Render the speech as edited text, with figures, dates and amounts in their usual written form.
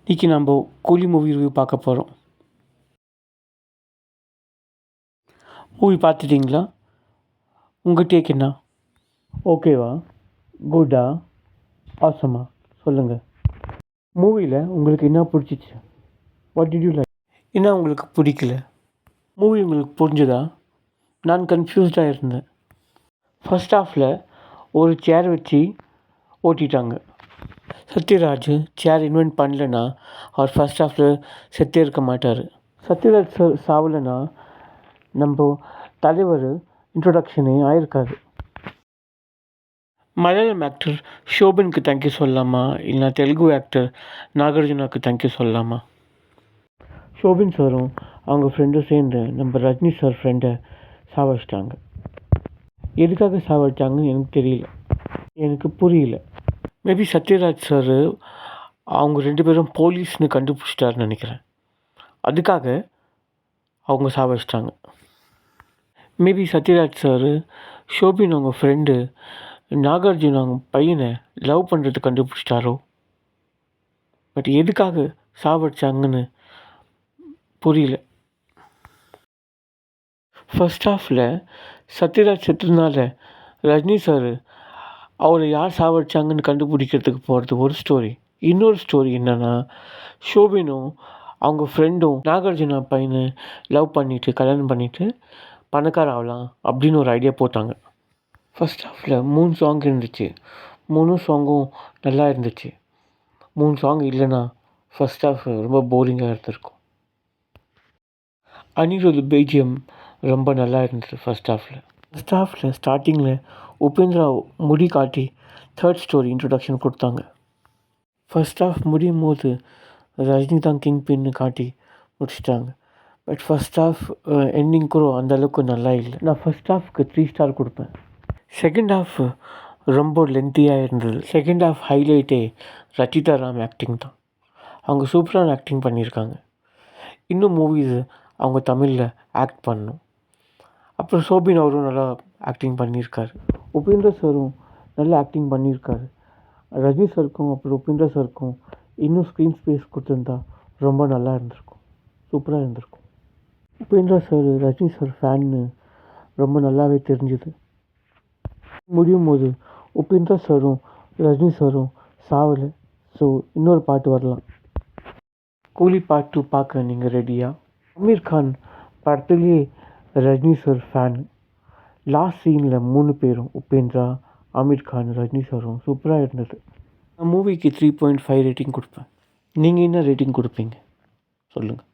இன்றைக்கி நம்ம கூலி மூவி ரிவ்யூ பார்க்க போகிறோம். மூவி பார்த்துட்டிங்களா? உங்கள் டேக் என்ன? ஓகேவா, குட்டா, ஆசமா? சொல்லுங்கள். மூவியில் உங்களுக்கு என்ன பிடிச்சிச்சு? What did you like? என்ன உங்களுக்கு பிடிக்கல? மூவி உங்களுக்கு புரிஞ்சுதா? நான் கன்ஃபியூஸ்டாக இருந்தேன். ஃபர்ஸ்ட் ஹாஃபில் ஒரு சேர் வச்சு ஓட்டிட்டாங்க. சத்யராஜ் சேர் இன்வென்ட் பண்ணலன்னா அவர் ஃபர்ஸ்ட் ஹாஃபில் செத்தே இருக்க மாட்டார். சத்யராஜ் சார் சாவலைன்னா நம்ம தலைவர் இன்ட்ரொடக்ஷனே ஆயிருக்காது. மலையாளம் ஆக்டர் ஷோபனுக்கு தேங்க்யூ சொல்லலாமா, இல்லை தெலுங்கு ஆக்டர் நாகார்ஜுனாவுக்கு தேங்க்யூ சொல்லலாமா? ஷோபின் சாரும் அவங்க ஃப்ரெண்டும் சேர்ந்து நம்ம ரஜினி சார் ஃப்ரெண்டை சாவடிச்சிட்டாங்க. எதுக்காக சாவடிச்சாங்கன்னு எனக்கு தெரியல, எனக்கு புரியல. மேபி சத்யராஜ் சார் அவங்க 2 பேரும் போலீஸ்னு கண்டுபிடிச்சிட்டாருன்னு நினைக்கிறேன். அதுக்காக அவங்க சாவடிச்சிட்டாங்க. மேபி சத்யராஜ் சார் ஷோபின் அவங்க ஃப்ரெண்டு நாகார்ஜுன அவங்க பையனை லவ் பண்ணுறது கண்டுபிடிச்சிட்டாரோ. பட் எதுக்காக சாவடிச்சாங்கன்னு புரியல. ஃபர்ஸ்ட் ஹாஃபில் சத்யராஜ் செத்துனால ரஜினி சார் அவரை யார் சாவடிச்சாங்கன்னு கண்டுபிடிக்கிறதுக்கு போகிறது ஒரு ஸ்டோரி. இன்னொரு ஸ்டோரி என்னென்னா, ஷோபினும் அவங்க ஃப்ரெண்டும் நாகார்ஜுனா பையனை லவ் பண்ணிவிட்டு கல்யாணம் பண்ணிவிட்டு பணக்கார ஆகலாம் அப்படின்னு ஒரு ஐடியா போட்டாங்க. ஃபர்ஸ்ட் ஹாஃபில் 3 சாங் இருந்துச்சு. 3 சாங்கும் நல்லா இருந்துச்சு. 3 சாங் இல்லைன்னா ஃபர்ஸ்ட் ஹாஃப் ரொம்ப போரிங்காக இருந்திருக்கும். அனிருத் பேஜியம் ரொம்ப நல்லா இருந்தது ஃபர்ஸ்ட் ஹாஃபில் ஸ்டார்டிங்கில் உபேந்திரா முடி காட்டி தேர்ட் ஸ்டோரி இன்ட்ரொடக்ஷன் கொடுத்தாங்க. ஃபர்ஸ்ட் ஹாஃப் முடியும் போது ரஜினி தான் கிங் பின்னு காட்டி முடிச்சிட்டாங்க. பட் ஃபர்ஸ்ட் ஹாஃப் எண்டிங் கூட அந்தளவுக்கு நல்லா இல்லை. நான் ஃபர்ஸ்ட் ஹாஃப்க்கு 3 ஸ்டார் கொடுப்பேன். செகண்ட் ஹாஃப் ரொம்ப லென்த்தியாக இருந்தது. செகண்ட் ஹாஃப் ஹைலைட்டே ரச்சிதா ராம் ஆக்டிங் தான். அவங்க சூப்பரான ஆக்டிங் பண்ணியிருக்காங்க. இன்னும் மூவிஸ் அவங்க தமிழில் ஆக்ட் பண்ணணும். அப்புறம் ஷோபின் அவரும் நல்லா ஆக்டிங் பண்ணியிருக்காரு. உபேந்திரா சாரும் நல்லா ஆக்டிங் பண்ணியிருக்காரு. ரஜினி சாருக்கும் அப்புறம் உபேந்திரா சாருக்கும் இன்னும் ஸ்க்ரீன் ஸ்பேஸ் கொடுத்துருந்தா ரொம்ப நல்லா இருந்திருக்கும், சூப்பராக இருந்திருக்கும். உபேந்திரா சார் ரஜினி சார் ஃபேன்னு ரொம்ப நல்லாவே தெரிஞ்சுது. முடியும் போது உபேந்திரா சாரும் ரஜினி சாரும் சாவலை. ஸோ இன்னொரு பாட்டு வரலாம். கூலி பார்ட் 2 பார்க்க நீங்கள் ரெடியா? அமீர் கான் படத்துலேயே ரஜினி சார் ஃபேன். லாஸ்ட் சீனில் 3 பேரும் உபேந்திரா, அமீர் கான், ரஜினி சாரும் சூப்பராக இருந்தது. நான் மூவிக்கு 3.5 ரேட்டிங் கொடுப்பேன். நீங்கள் என்ன ரேட்டிங் கொடுப்பீங்க சொல்லுங்கள்.